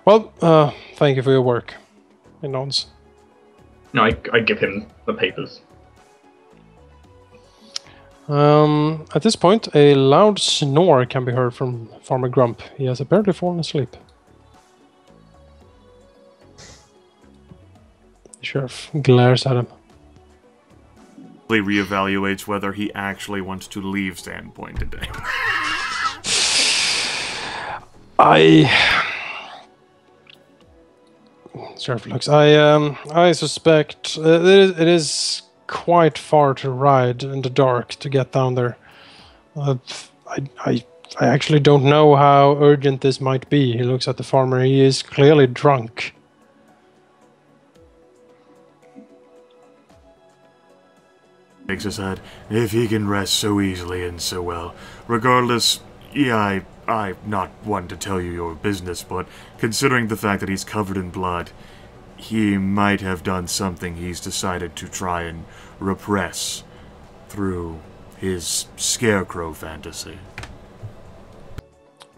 Well, thank you for your work. He nods. No, I give him the papers. At this point, a loud snore can be heard from Farmer Grump. He has apparently fallen asleep. The sheriff glares at him. He reevaluates whether he actually wants to leave Sandpoint today. Sheriff looks. I suspect it is quite far to ride in the dark to get down there. I actually don't know how urgent this might be. He looks at the farmer. He is clearly drunk. Shakes his head. If he can rest so easily and so well. Regardless, yeah, I'm not one to tell you your business, but considering the fact that he's covered in blood, he might have done something he's decided to try and repress through his scarecrow fantasy.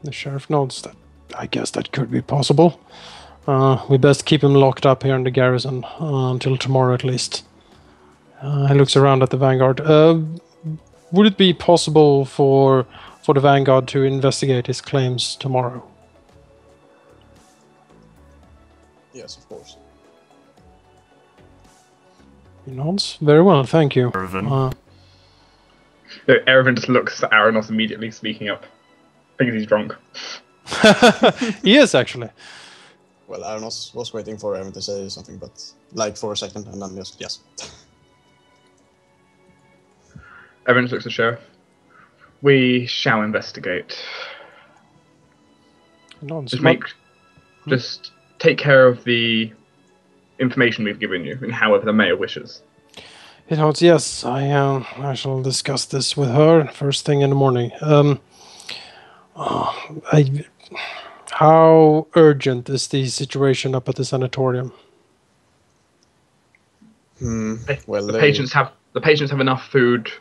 The sheriff nods. That I guess that could be possible. We best keep him locked up here in the garrison until tomorrow at least. He looks around at the Vanguard. Would it be possible for the Vanguard to investigate his claims tomorrow? Yes, of course. He nods. Very well, thank you. Erevan. Erevan just looks at Arenoss immediately, speaking up. I think he's drunk. He is, actually. Well, Arenoss was waiting for Erevan to say something, but like for a second, and then just yes. Erevan looks at the sheriff. We shall investigate. Nods. Just take care of the information we've given you, and however the mayor wishes. He nods. Yes, I shall discuss this with her first thing in the morning. How urgent is the situation up at the sanatorium? Well, the patients have enough food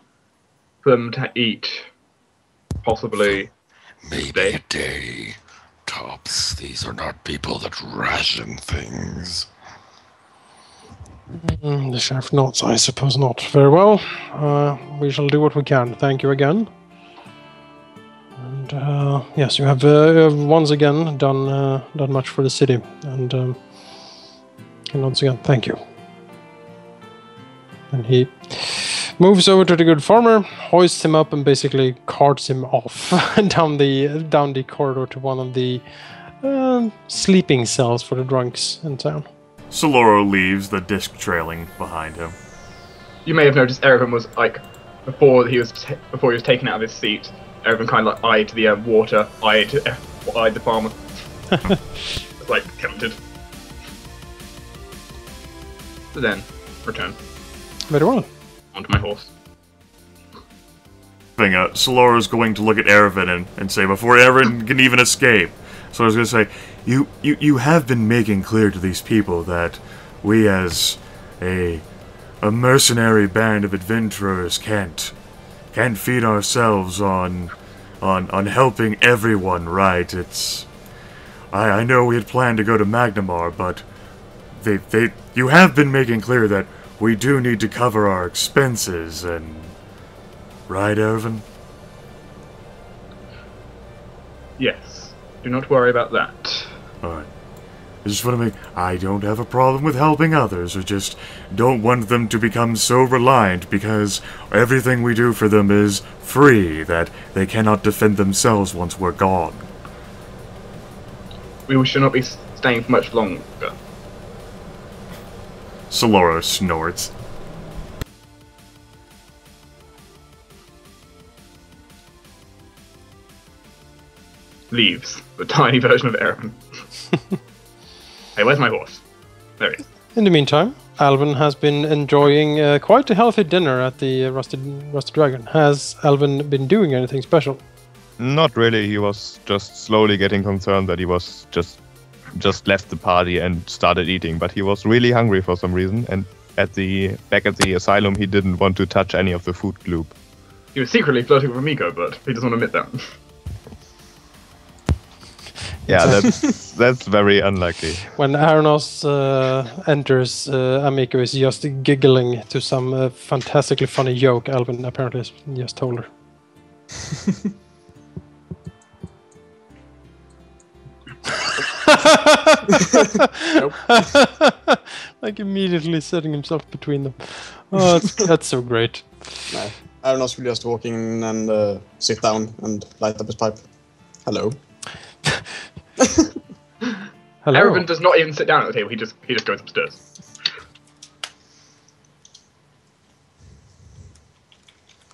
for them to eat. Possibly maybe a day, tops. These are not people that ration things. The sheriff nods. I suppose not. Very well. We shall do what we can. Thank you again. And yes, you have once again done much for the city. And once again, thank you. And he moves over to the good farmer, hoists him up, and basically carts him off down the corridor to one of the sleeping cells for the drunks in town. Saloro leaves, the disc trailing behind him. You may have noticed Erevan was like before he was taken out of his seat. Erevan kind of like eyed the water, eyed the farmer. Was like tempted. So then, return. Very well. Onto my horse. Saloro's going to look at Erevan and say, before Erevan can even escape, Saloro's going to say, you have been making clear to these people that we as a mercenary band of adventurers can't feed ourselves on helping everyone, right? I know we had planned to go to Magnamar, but you have been making clear that we do need to cover our expenses, and... Right, Erevan? Yes. Do not worry about that. Alright. I just want to make... I don't have a problem with helping others, I just don't want them to become so reliant because everything we do for them is free, that they cannot defend themselves once we're gone. We should not be staying for much longer. Saloro snorts. Leaves. The tiny version of Erevan. Hey, where's my horse? There he is. In the meantime, Alvyn has been enjoying quite a healthy dinner at the Rusted Dragon. Has Alvyn been doing anything special? Not really. He was just slowly getting concerned that he was just left the party and started eating. But he was really hungry for some reason, and back at the asylum, he didn't want to touch any of the food gloop. He was secretly flirting with Amigo, but he doesn't want to admit that. Yeah, that's very unlucky. When Arenoss enters, Amiko is just giggling to some fantastically funny joke Alvyn apparently has just told her. Like immediately setting himself between them. Oh, that's so great. No. Arenoss will just walk in and sit down and light up his pipe. Hello. Hello. Erevan does not even sit down at the table. He just goes upstairs.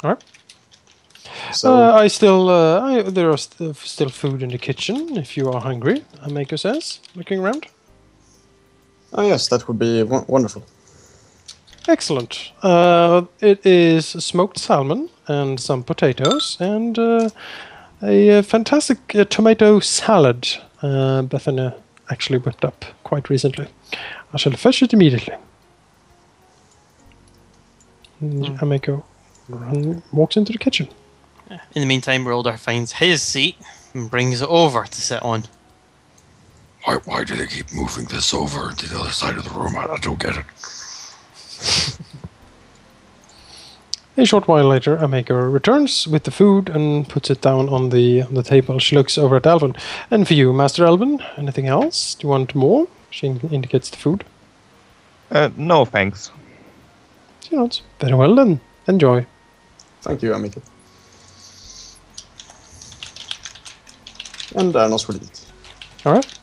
All right. So there are still food in the kitchen if you are hungry. Amiko says, looking around. oh yes, that would be wonderful. Excellent. It is smoked salmon and some potatoes and a fantastic tomato salad Bethany actually whipped up quite recently. I shall fetch it immediately. Amiko walks into the kitchen. In the meantime, Roldar finds his seat and brings it over to sit on. Why do they keep moving this over to the other side of the room? I don't get it. A short while later, Amiko returns with the food and puts it down on the table. She looks over at Alvyn. And for you, Master Alvyn, anything else? Do you want more? She indicates the food. No, thanks. She nods. Very well then. Enjoy. Thank you, Amiko. And Arenoss will eat. All right.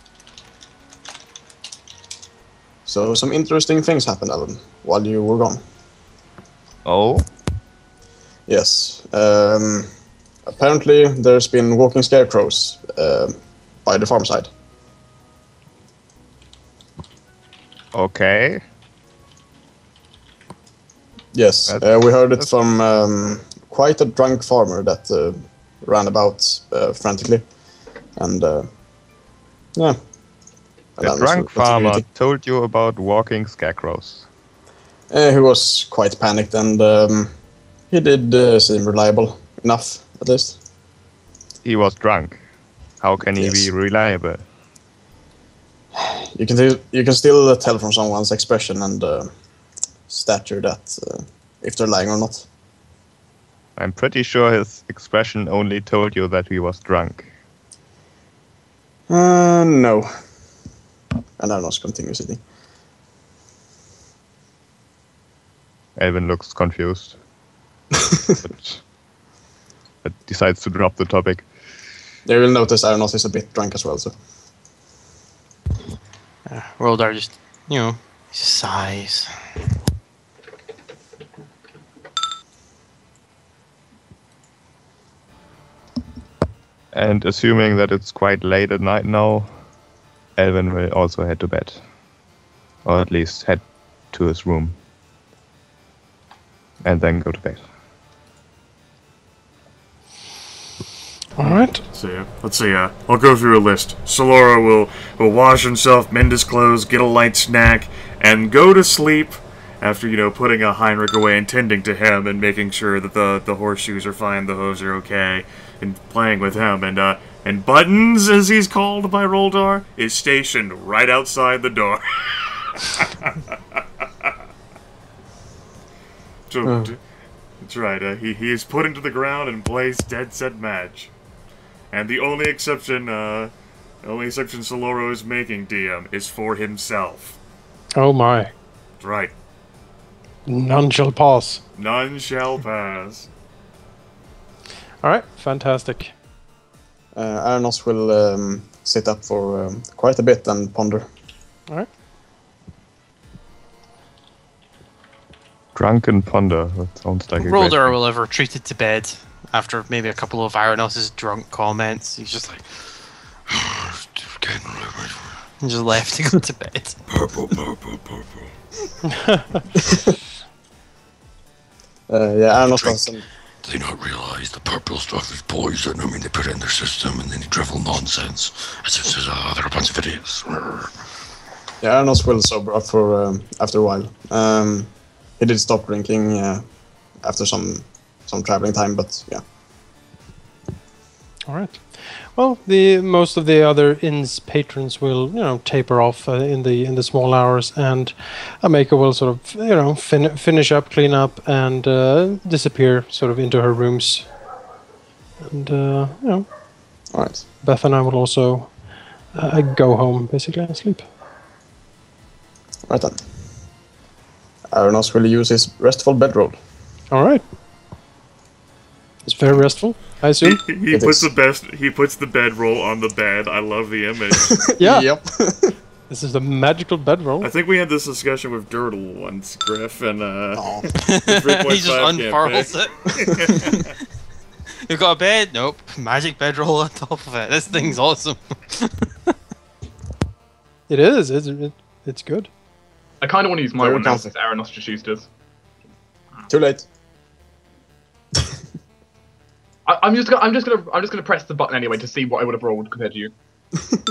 So some interesting things happened, Alvyn, while you were gone. Oh? Yes. Apparently, there's been walking scarecrows by the farm side. Okay. Yes, we heard it from quite a drunk farmer that ran about frantically. And, yeah. The drunk farmer told you about walking scarecrows. He was quite panicked and he did seem reliable enough, at least. He was drunk. How can he be reliable? You can still tell from someone's expression and stature that if they're lying or not. I'm pretty sure his expression only told you that he was drunk. No. And Arenoss continues eating. Alvyn looks confused. but decides to drop the topic. They will notice Arenoss is a bit drunk as well, so. Roldar just, sighs. And assuming that it's quite late at night now, Alvyn will also head to bed. Or at least head to his room. And then go to bed. Alright. Let's see. I'll go through a list. Saloro will wash himself, mend his clothes, get a light snack, and go to sleep after, putting a Heinrich away and tending to him and making sure that the horseshoes are fine, the hose are okay, and playing with him. And Buttons, as he's called by Roldar, is stationed right outside the door. That's right. He is put into the ground and plays dead set match. And the only exception Saloro is making, DM, is for himself. Oh my. That's right. None shall pass. None shall pass. Alright, fantastic. Arenoss will sit up for quite a bit and ponder. Alright. Drunken ponder. That sounds like a great Roldar thing. will have retreated to bed after maybe a couple of Arenoss's drunk comments. He's just like, and just left to go to bed. Purple. Arenoss doesn't. Do they not realize the purple stuff is poison? I mean, they put it in their system and then they drivel nonsense as if they're a bunch of idiots. Yeah, Arenoss will sober up for after a while. He did stop drinking after some traveling time, but yeah. Alright. well, the most of the other inn's patrons will, taper off in the small hours, and Ameka will sort of, finish up, clean up, and disappear sort of into her rooms. And All right. Beth and I will also go home, basically, and sleep. Right then. Arenoss will use his restful bedroll. All right. It's very restful, I assume. He puts the bedroll on the bed. I love the image. Yeah. Yep. This is the magical bedroll. I think we had this discussion with Dirtle once, Griff, and Oh. He just unfurls it. You've got a bed? Nope. Magic bedroll on top of it. This thing's awesome. It is. It's good. I kind of want to use my Very one now comfy. since Arenoss just used his. Too late. I'm just gonna press the button anyway to see what I would have rolled compared to you.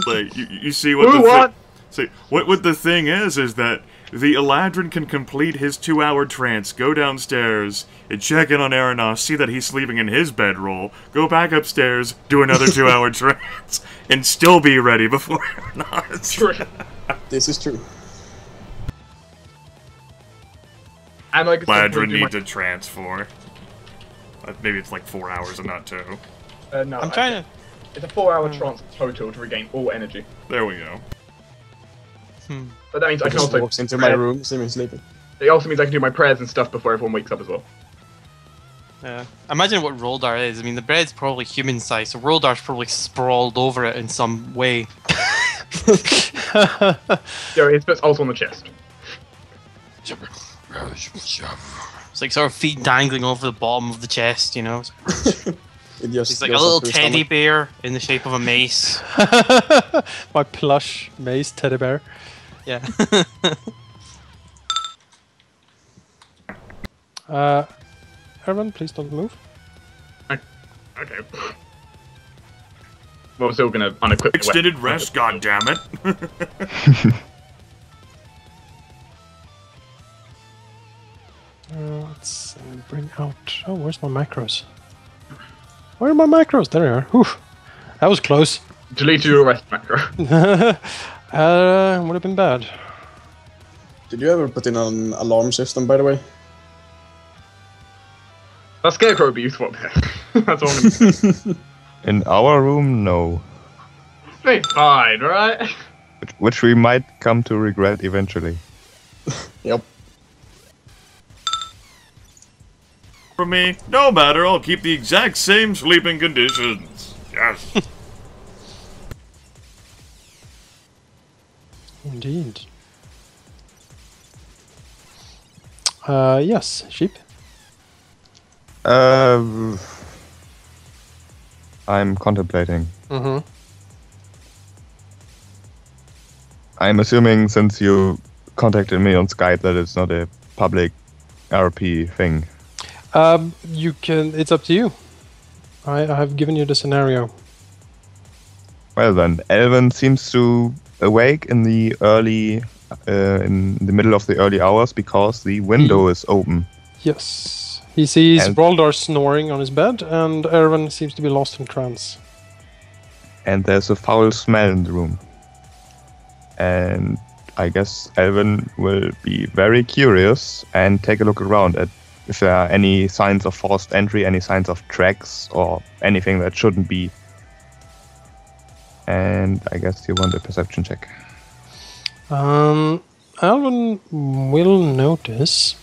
Like, you see what Ooh, the what? See, what the thing is that the Eladrin can complete his 2-hour trance, go downstairs, and check in on Arenoss, see that he's sleeping in his bedroll, go back upstairs, do another 2-hour trance, and still be ready before Arenoss. This is true. And like Eladrin need to trance for. Maybe it's like 4 hours and not 2. No, I'm trying to... It's a 4-hour trance total to regain all energy. There we go. But that means I I can just also walks into my room, see me sleeping. It also means I can do my prayers and stuff before everyone wakes up as well. Yeah. Imagine what Roldar is. I mean, the bed's probably human sized, so Roldar's probably sprawled over it in some way. Yeah, his foot's also on the chest. It's like sort of feet dangling over the bottom of the chest, you know? It just He's like a goes little up to his teddy stomach. bear in the shape of a mace. My plush mace teddy bear. Yeah. Erevan, please don't move. Okay. Well, we're still gonna unequip the Extended weapon. rest, goddammit. Let's bring out... Oh, where's my macros? Where are my macros? There they are. Whew. That was close. Delete your rest macro. Would have been bad. Did you ever put in an alarm system, by the way? That scarecrow would be useful. That's all I'm gonna say. In our room, no. Be fine, right? Which we might come to regret eventually. Yep. For me, no matter, I'll keep the exact same sleeping conditions. Yes. Indeed. Yes, sheep. I'm contemplating. Mm-hmm. I'm assuming since you contacted me on Skype that it's not a public RP thing. You can... It's up to you. I have given you the scenario. Well then, Alvyn seems to awake in the middle of the early hours because the window is open. Yes. He sees And- Roldar snoring on his bed, and Erevan seems to be lost in trance. And there's a foul smell in the room. And I guess Alvyn will be very curious and take a look around at if there are any signs of forced entry, any signs of tracks, or anything that shouldn't be. And I guess you want a perception check. Alvyn will notice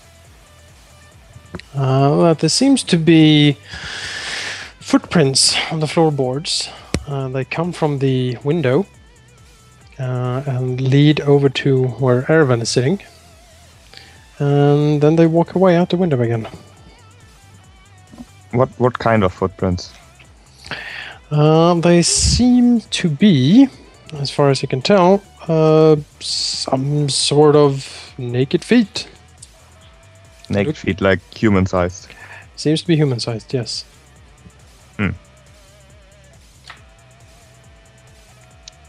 that there seems to be footprints on the floorboards. They come from the window and lead over to where Erevan is sitting. And then they walk away out the window again. What kind of footprints? They seem to be, as far as you can tell, some sort of naked feet. Naked feet, like human-sized. Seems to be human-sized, yes.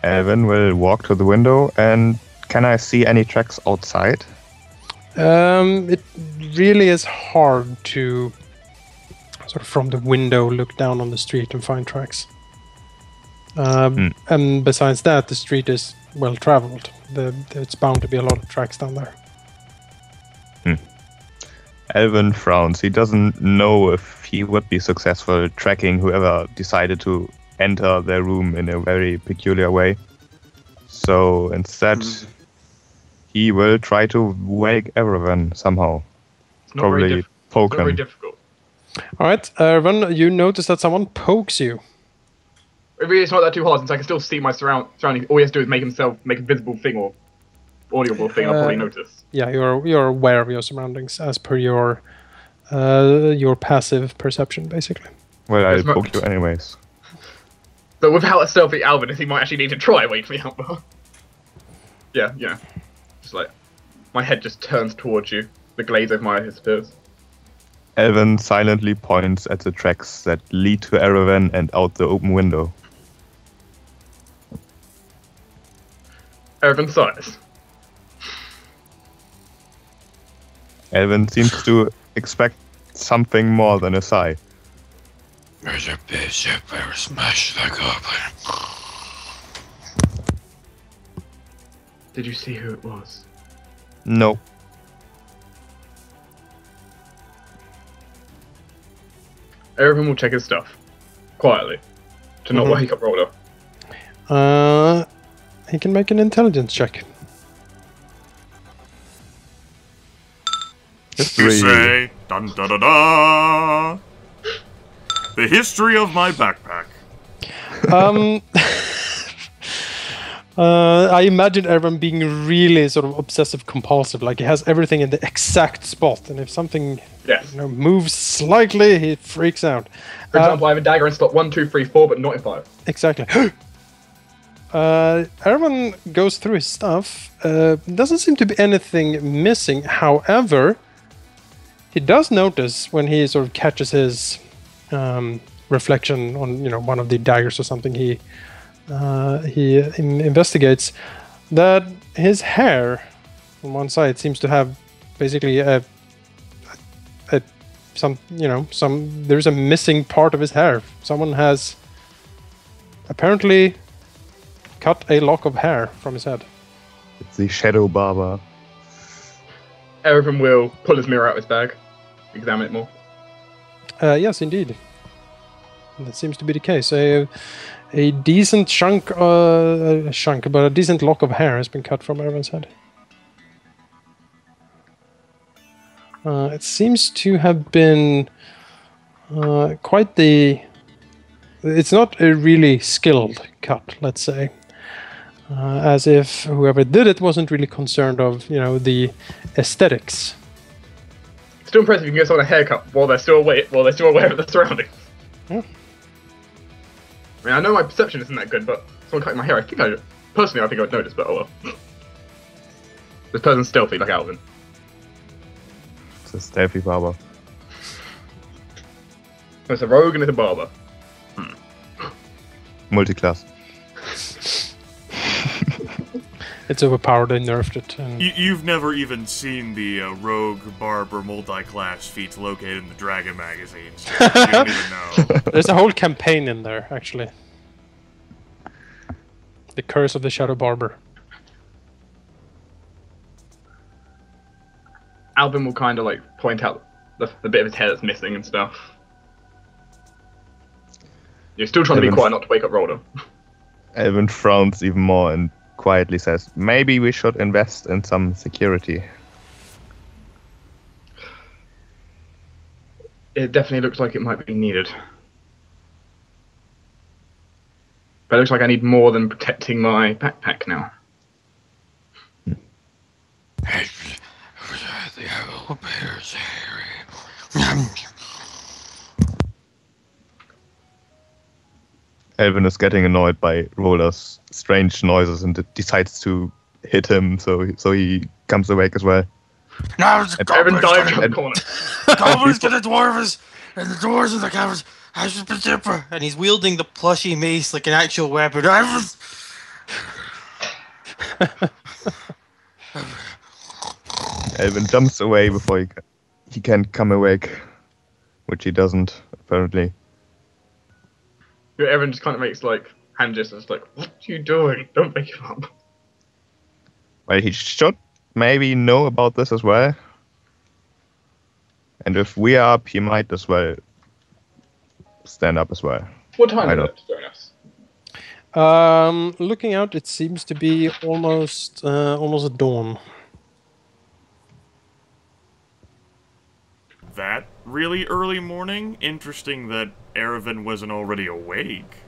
Alvyn will walk to the window, and can I see any tracks outside? It really is hard to sort of from the window look down on the street and find tracks. And besides that, the street is well traveled. It's bound to be a lot of tracks down there. Alvyn frowns. He doesn't know if he would be successful tracking whoever decided to enter their room in a very peculiar way. So instead, he will try to wake Erevan somehow. Probably poke him. Not very difficult. All right, Erevan, you notice that someone pokes you. It's not that too hard since I can still see my surroundings. All he has to do is make a visible thing or audible thing. I'll probably notice. Yeah, you're aware of your surroundings as per your passive perception, basically. Well, I'll poke you anyways. But without a stealthy Alvyn, he might actually need to try wake me up. Yeah, just like my head just turns towards you. The glaze over my eyes disappears. Alvyn silently points at the tracks that lead to Erevan and out the open window. Erevan sighs. Alvyn seems to expect something more than a sigh. There's a bishop, I smash the goblin. Did you see who it was? No. Erevan will check his stuff. Quietly. To not wake up Roldar. He can make an intelligence check. You say, dun da da da. The history of my backpack. I imagine everyone being really sort of obsessive compulsive, like he has everything in the exact spot, and if something moves slightly, he freaks out. For example, I have a dagger in slot 1, 2, 3, 4, but not in 5. Exactly. Everyone goes through his stuff. Doesn't seem to be anything missing. However, he does notice when he sort of catches his reflection on one of the daggers or something. He investigates that his hair on one side seems to have basically there's a missing part of his hair. Someone has apparently cut a lock of hair from his head. It's the shadow barber. Erevan will pull his mirror out of his bag, examine it more. Yes, indeed. That seems to be the case. A decent but a decent lock of hair has been cut from Erevan's head. It seems to have been quite the... It's not a really skilled cut, let's say. As if whoever did it wasn't really concerned of, the aesthetics. Still impressive you can get someone a haircut while they're still aware of the surroundings. Yeah. I mean, I know my perception isn't that good, but someone cutting my hair, I think I would notice, but oh well. This person's stealthy, like Alvyn. It's a stealthy barber. It's a rogue and it's a barber. Multiclass. It's overpowered, they nerfed it. And You've never even seen the rogue, barber, multi-class feats located in the Dragon magazines. You don't even know. there's a whole campaign in there, actually. The Curse of the Shadow Barber. Alvyn will kind of point out the bit of his hair that's missing and stuff. You're still trying to be quiet not to wake up Roldar. Alvyn frowns even more and quietly says, maybe we should invest in some security. It definitely looks like it might be needed. But it looks like I need more than protecting my backpack now. Alvyn is getting annoyed by Roldar's strange noises and decides to hit him, so he comes awake as well. Now the Erevan dives around the corner. goblins get the dwarves, and the dwarves in the caverns. And he's wielding the plushy mace like an actual weapon. Alvyn jumps away before he can come awake, which he doesn't, apparently. Erevan just kind of makes hand gestures like, "What are you doing? Don't wake him up." Well, he should maybe know about this as well. And if we are up, he might as well stand up as well. What time is it, Jonas? Looking out, it seems to be almost at dawn. That really early morning? Interesting that Erevan wasn't already awake.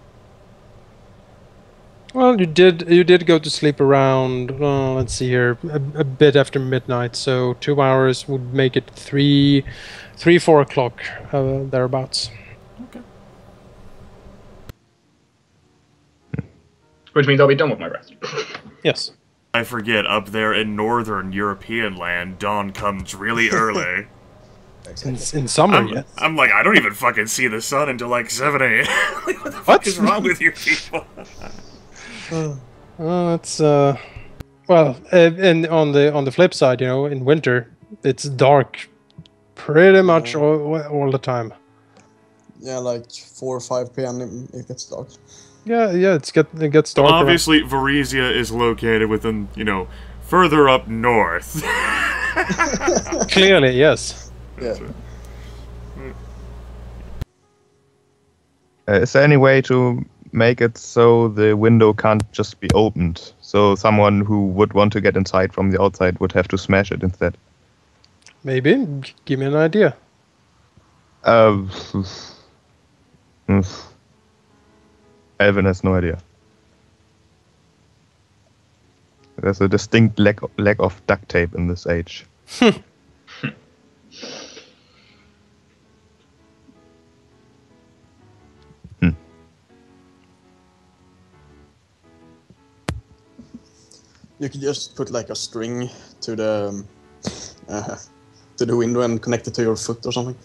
Well, you did go to sleep around, let's see here, a bit after midnight, so 2 hours would make it 4 o'clock, thereabouts. Okay. Which means I'll be done with my rest. Yes. I forget, up there in northern European land, dawn comes really early. In summer, yes. I'm like, I don't even fucking see the sun until like 7 a.m. Like, what the fuck is wrong with you people? It's well, and on the flip side, in winter, it's dark pretty much all the time. Yeah, like 4 or 5 p.m. it gets dark. Yeah, it gets dark. Obviously, Varese is located within, further up north. Clearly, yes. Yeah. Is there any way to make it so the window can't just be opened? So someone who would want to get inside from the outside would have to smash it instead? Maybe. Give me an idea. Alvyn has no idea. There's a distinct lack of duct tape in this age. You could just put like a string to the window and connect it to your foot or something.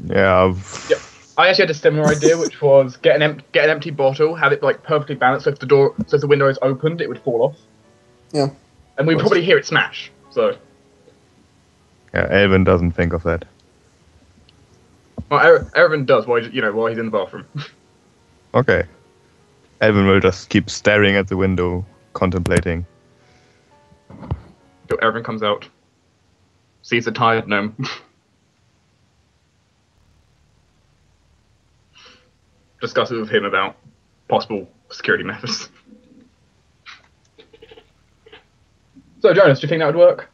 Yeah. Yep. I actually had a similar idea, which was get an empty bottle, have it like perfectly balanced, so if the window is opened, it would fall off. Yeah. And we'd probably hear it smash. So. Yeah, Alvyn doesn't think of that. Well, Erevan does while he's in the bathroom. Okay. Alvyn will just keep staring at the window, contemplating. So Erevan comes out, sees the tired gnome. Discusses with him about possible security measures. So, Jonas, do you think that would work?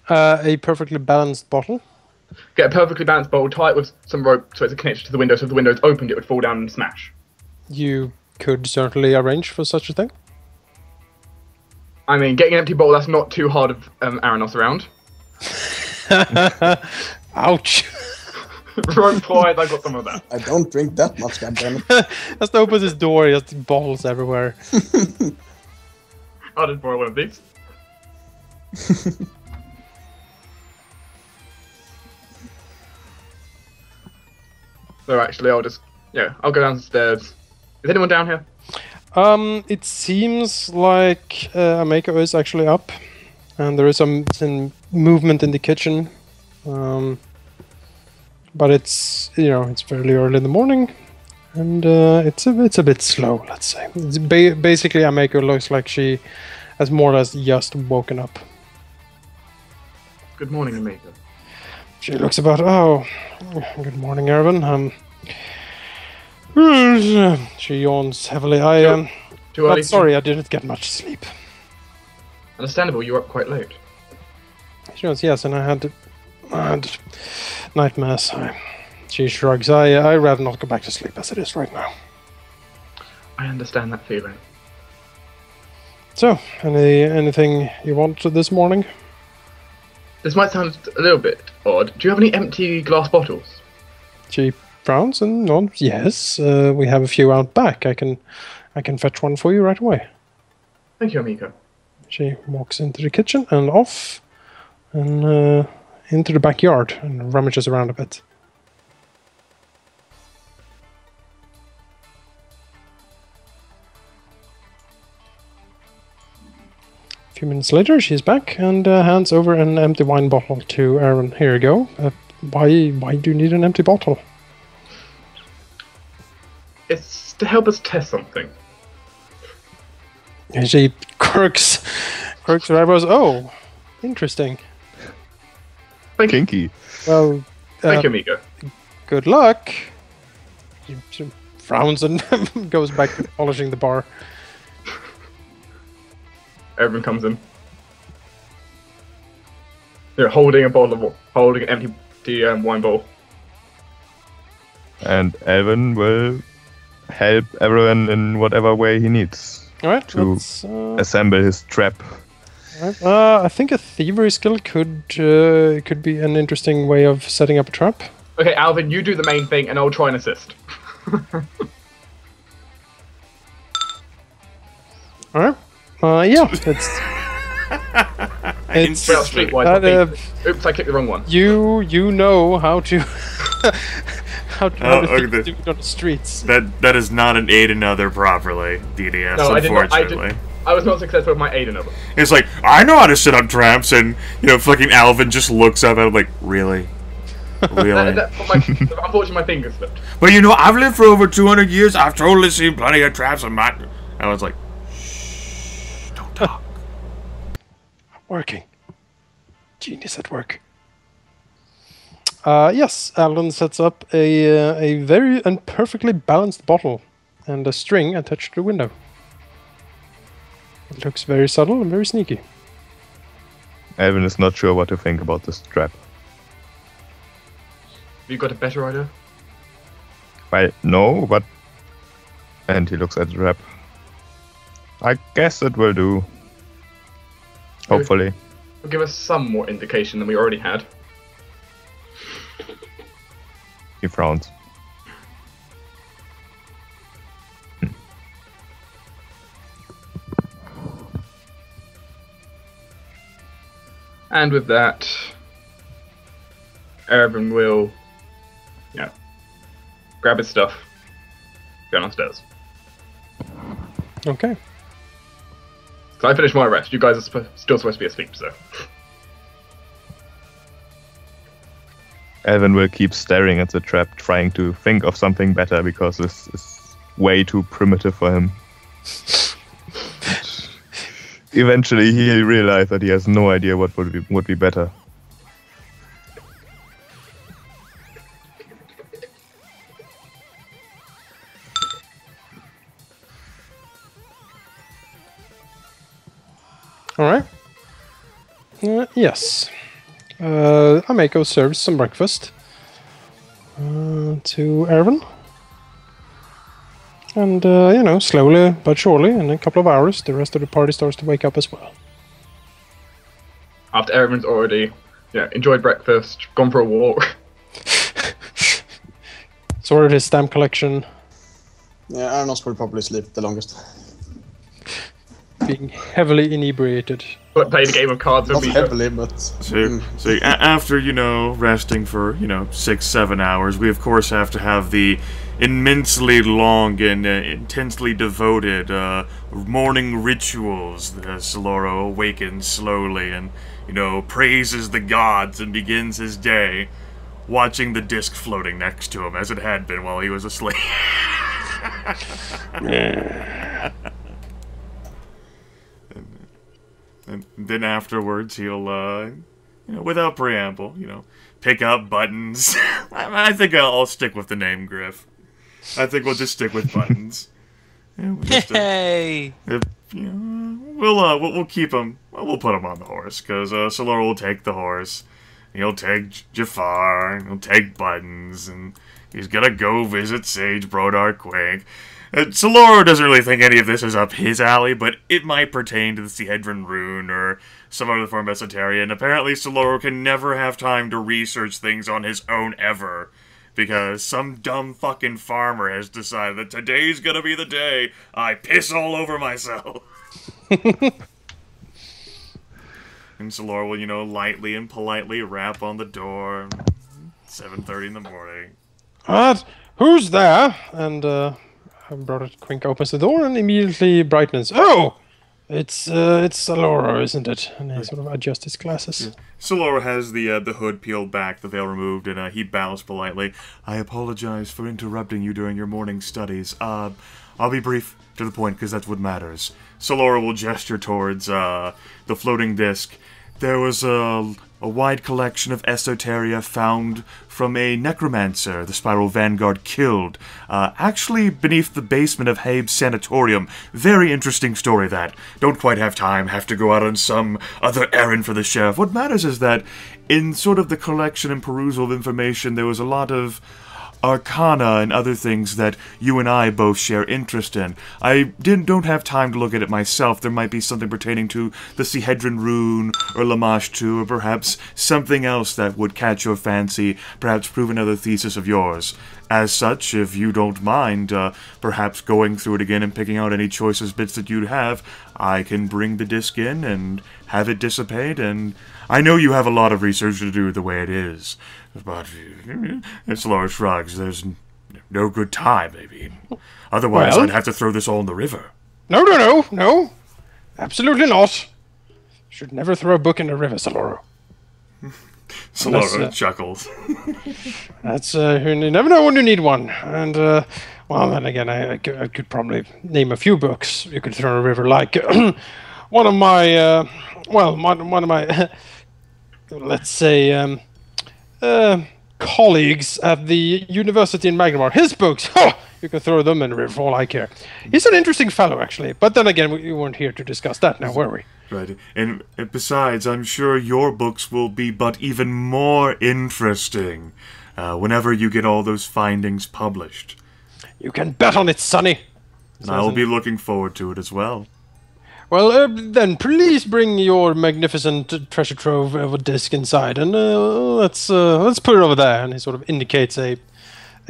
A perfectly balanced bottle. Get a perfectly balanced bowl, tie it with some rope so it's connected to the window, so if the window is opened, it would fall down and smash. You could certainly arrange for such a thing. I mean, getting an empty bottle, that's not too hard of Arenoss around. Ouch. Rope wise, I got some of that. I don't drink that much, goddammit. Just opens his door, he has bottles everywhere. I'll just borrow one of these. So actually, I'll go downstairs. Is anyone down here? It seems like Ameko is actually up, and there is some movement in the kitchen. But it's fairly early in the morning, and it's a bit slow. Let's say. Basically, Ameko looks like she has more or less just woken up. Good morning, Ameko. She looks about. Oh, good morning, Erevan. She yawns heavily. Too early. Sorry, I didn't get much sleep. Understandable. You were up quite late. She goes, yes, and I had nightmares. She shrugs. I'd rather not go back to sleep as it is right now. I understand that feeling. So, anything you want this morning? This might sound a little bit odd. Do you have any empty glass bottles? She frowns and nods. Yes, we have a few out back. I can fetch one for you right away. Thank you, Ameko. She walks into the kitchen and off, and into the backyard and rummages around a bit. A few minutes later, she's back and hands over an empty wine bottle to Erevan. Here you go. Why do you need an empty bottle? It's to help us test something. And she quirks her eyebrows. Oh, interesting. Kinky. Well, Thank you, amigo. good luck. He sort of frowns and goes back to polishing the bar. Everyone comes in. They're holding holding an empty wine bowl. And Alvyn will help everyone in whatever way he needs All right. to assemble his trap. All right. I think a thievery skill could be an interesting way of setting up a trap. Okay, Alvyn, you do the main thing, and I'll try and assist. All right. Yeah. It's. Well, streetwise. Oops, I clicked the wrong one. You know how to how to okay, do it on the streets. That is not an aid another properly, DDS, No, unfortunately. I was not successful with my aid another. It's like, I know how to set up traps, and, fucking Alvyn just looks up at him like, really? Really? Unfortunately, my fingers slipped. But I've lived for over 200 years, I've totally seen plenty of traps on my... I was like, shh, don't talk. Working. Genius at work. Yes, Alvyn sets up a very and perfectly balanced bottle and a string attached to the window. It looks very subtle and very sneaky. Alvyn is not sure what to think about this trap. You got a better idea? Well, no, but... And he looks at the trap. I guess it will do. Hopefully. It'll give us some more indication than we already had. He frowns. And with that, Erevan will, grab his stuff, go downstairs. Okay. So I finished my rest. You guys are still supposed to be asleep, so. Alvyn will keep staring at the trap, trying to think of something better because this is way too primitive for him. Eventually, he'll realize that he has no idea what would be better. All right. Yes. I may go serve some breakfast to Erevan. And, slowly but surely, in a couple of hours, the rest of the party starts to wake up as well. After Erevan's already, enjoyed breakfast, gone for a walk. Sorted his stamp collection. Yeah, Arenoss will probably sleep the longest. Being heavily inebriated. But played a game of cards with Not me. heavily, but... So after, resting for, 6-7 hours, we of course have to have the immensely long and intensely devoted morning rituals. Saloro awakens slowly and, praises the gods and begins his day, watching the disc floating next to him as it had been while he was asleep. And then afterwards, he'll, without preamble, pick up buttons. I think I'll stick with the name Griff. I think we'll just stick with buttons. Hey! We'll keep him. We'll put him on the horse because Saloro will take the horse. He'll take Jafar. And he'll take buttons, and he's gonna go visit Sage Brodar Quake. Saloro doesn't really think any of this is up his alley, but it might pertain to the Sihedron rune or some other form of esoteria, and apparently Saloro can never have time to research things on his own ever, because some dumb fucking farmer has decided that today's gonna be the day I piss all over myself. And Saloro will, lightly and politely rap on the door, 7:30 in the morning. What? Who's there? And, Brother Quink opens the door and immediately brightens. Oh! It's Saloro, isn't it? And he sort of adjusts his glasses. Yeah. Saloro has the hood peeled back, the veil removed, and he bows politely. I apologize for interrupting you during your morning studies. I'll be brief to the point, because that's what matters. Saloro will gesture towards the floating disc. There was a wide collection of esoteria found from a necromancer the Spiral Vanguard killed, actually beneath the basement of Habe's sanatorium. Very interesting story, that. Don't quite have time, have to go out on some other errand for the sheriff. What matters is that in sort of the collection and perusal of information, there was a lot of arcana and other things that you and I both share interest in. I don't have time to look at it myself. There might be something pertaining to the Sihedron rune, or Lamash 2, or perhaps something else that would catch your fancy, perhaps prove another thesis of yours. As such, if you don't mind, perhaps going through it again and picking out any choicest bits that you'd have, I can bring the disc in and have it dissipate, and I know you have a lot of research to do the way it is. But it's large shrugs. There's no good time, maybe. Otherwise, I'd have to throw this all in the river. No. Absolutely not. Should never throw a book in the river, Saloro. Saloro chuckles. That's, you never know when you need one. And, well, then again, I could probably name a few books you could throw in a river, like one of my, let's say, colleagues at the university in Magnamar. His books, you can throw them in the river for all I care. He's an interesting fellow, actually. But then again, we weren't here to discuss that now, were we? Right. And besides, I'm sure your books will be but even more interesting whenever you get all those findings published. You can bet on it, Sonny. I'll be looking forward to it as well. Well, then please bring your magnificent treasure trove of a disc inside, and let's put it over there. And he sort of indicates a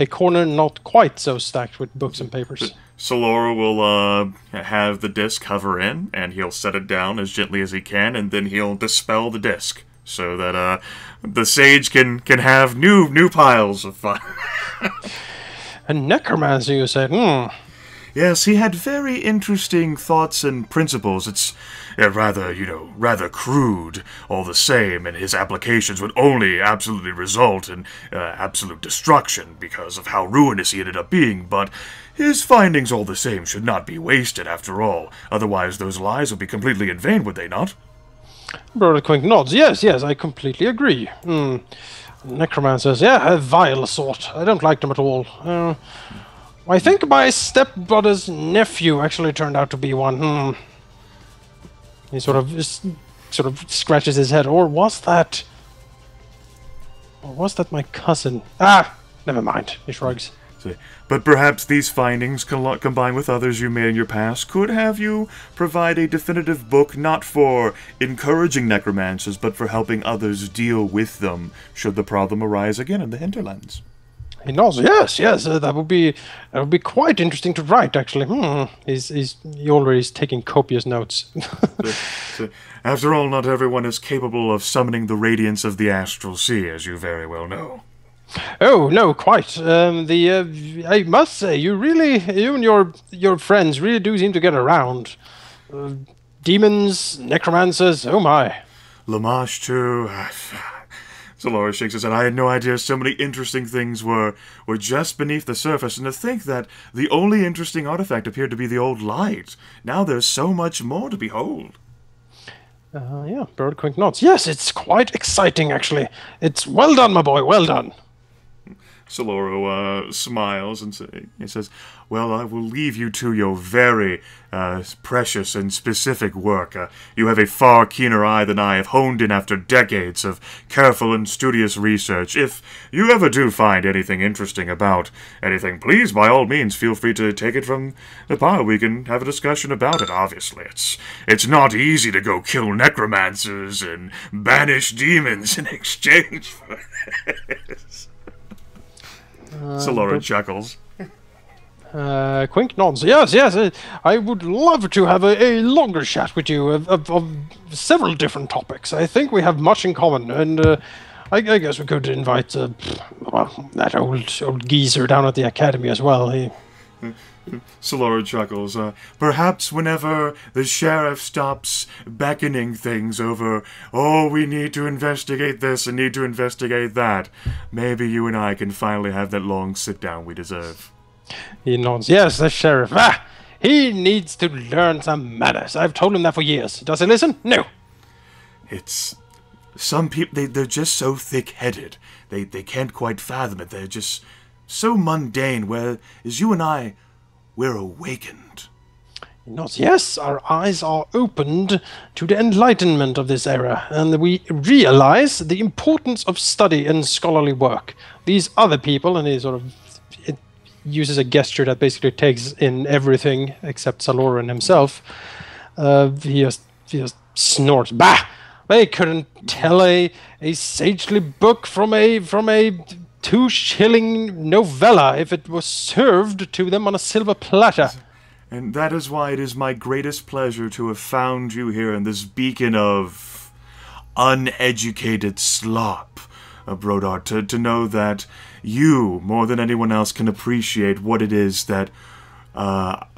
corner not quite so stacked with books and papers. Saloro will have the disc hover in, and he'll set it down as gently as he can, and then he'll dispel the disc so that the sage can have new piles of fun. A necromancer, you said? Yes, he had very interesting thoughts and principles. It's rather crude all the same, and his applications would only absolutely result in absolute destruction because of how ruinous he ended up being, but his findings all the same should not be wasted after all. Otherwise those lies would be completely in vain, would they not? Brother Quink nods. Yes, I completely agree. Necromancers, a vile sort. I don't like them at all. I think my stepbrother's nephew actually turned out to be one. He sort of scratches his head. Or was that my cousin? Never mind. He shrugs. But perhaps these findings, combined with others you made in your past, could have you provide a definitive book not for encouraging necromancers, but for helping others deal with them, should the problem arise again in the hinterlands. He nods. Yes. That would be quite interesting to write. Actually, he already is taking copious notes. After all, not everyone is capable of summoning the radiance of the astral sea, as you very well know. Oh no, quite. I must say, you and your friends really do seem to get around. Demons, necromancers. Oh my. Lamash too. Saloro shakes his head. I had no idea so many interesting things were just beneath the surface, and to think that the only interesting artifact appeared to be the old light. Now there's so much more to behold. Bird Quink nods. Yes, it's quite exciting, actually. It's well done, my boy, well done. Saloro smiles and he says, well, I will leave you to your very precious and specific work. You have a far keener eye than I have honed in after decades of careful and studious research. If you ever do find anything interesting about anything, please, by all means, feel free to take it from the pile. We can have a discussion about it, obviously. It's not easy to go kill necromancers and banish demons in exchange for this. Saloro chuckles. Quink nods. Yes. I would love to have a longer chat with you of several different topics. I think we have much in common, and I guess we could invite that old geezer down at the academy as well. Saloro chuckles. Perhaps whenever the sheriff stops beckoning things over, oh, we need to investigate this and need to investigate that, maybe you and I can finally have that long sit-down we deserve. He nods. Yes, the sheriff. He needs to learn some manners. I've told him that for years. Does he listen? No. It's... Some people, they're just so thick-headed. They can't quite fathom it. They're just so mundane, whereas you and I, we're awakened. Not yes, our eyes are opened to the enlightenment of this era, and we realize the importance of study and scholarly work. These other people, and he sort of uses a gesture that basically takes in everything except Saloro and himself. He just snorts. Bah! They couldn't tell a sagely book from a 2-shilling novella if it was served to them on a silver platter. And that is why it is my greatest pleasure to have found you here in this beacon of uneducated slop, Brodar, to know that you, more than anyone else, can appreciate what it is that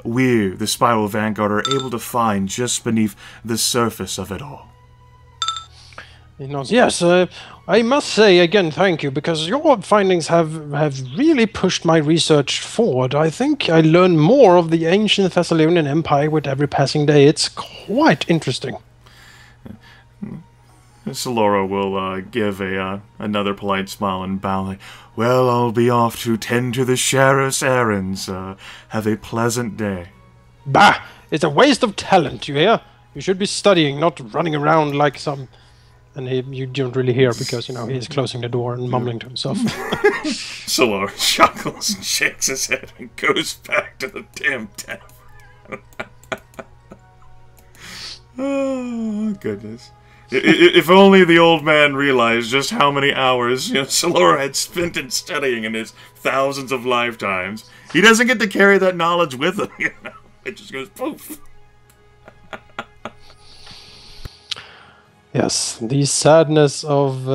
we, the Spiral Vanguard, are able to find just beneath the surface of it all. He nods. Yes, I must say again thank you, because your findings have really pushed my research forward. I think I learn more of the ancient Thessalonian Empire with every passing day. It's quite interesting. Saloro will give another polite smile and bow like, well, I'll be off to tend to the sheriff's errands. Have a pleasant day. Bah! It's a waste of talent, you hear? You should be studying, not running around like some... And you don't really hear because, you know, he's closing the door and mumbling to himself. Saloro chuckles and shakes his head and goes back to the damn tavern. Oh, goodness. If only the old man realized just how many hours Saloro had spent in studying in his thousands of lifetimes. He doesn't get to carry that knowledge with him, you know. It just goes poof. Yes, the sadness of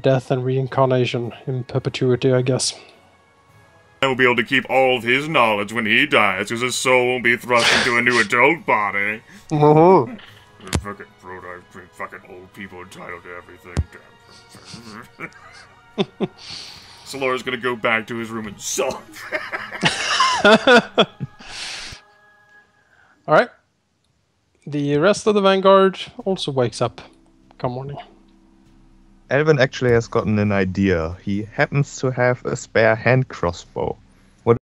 death and reincarnation in perpetuity, I guess. I will be able to keep all of his knowledge when he dies, because his soul won't be thrust into a new adult body. Fucking Roldar, fucking old people entitled to everything. Saloro's gonna go back to his room and sulk. Alright. The rest of the Vanguard also wakes up come morning. Alvyn actually has gotten an idea. He happens to have a spare hand crossbow.